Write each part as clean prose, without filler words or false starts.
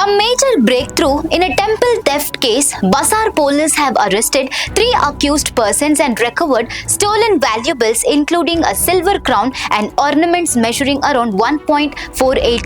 A major breakthrough in a temple theft case, Basar police have arrested 3 accused persons and recovered stolen valuables including a silver crown and ornaments measuring around 1.48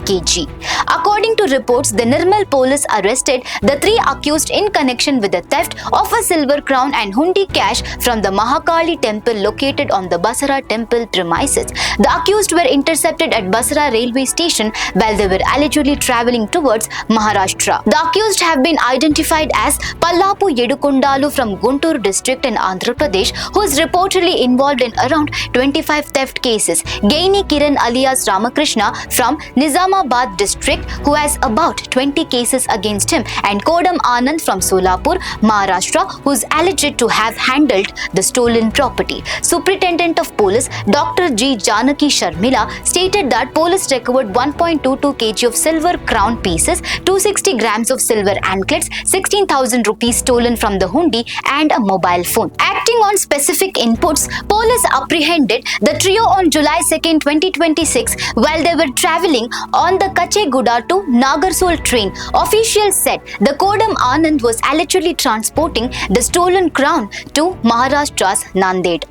kg. According to reports, the Nirmal police arrested the 3 accused in connection with the theft of a silver crown and hundi cash from the Mahankali Temple located on the Basara temple premises. The accused were intercepted at Basara railway station while they were allegedly travelling towards Maharashtra. The accused have been identified as Pallapu Yedukondalu from Guntur district in Andhra Pradesh, who is reportedly involved in around 25 theft cases. Gaini Kiran alias Ramakrishna from Nizamabad district, who has about 20 cases against him, and Kodam Anand from Solapur, Maharashtra, who is alleged to have handled the stolen property. Superintendent of Police Dr. G. Janaki Sharmila stated that police recovered 1.22 kg of silver crown pieces, 260 grams of silver anklets, 16,000 rupees stolen from the hundi, and a mobile phone. Acting on specific inputs, police apprehended the trio on July 2, 2026 while they were travelling on the Kacheguda to Nagarsol train. Officials said the Kodam Anand was allegedly transporting the stolen crown to Maharashtra's Nanded.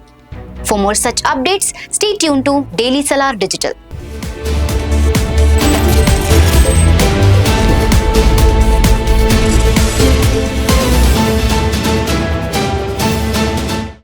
For more such updates, stay tuned to Daily Salar Digital.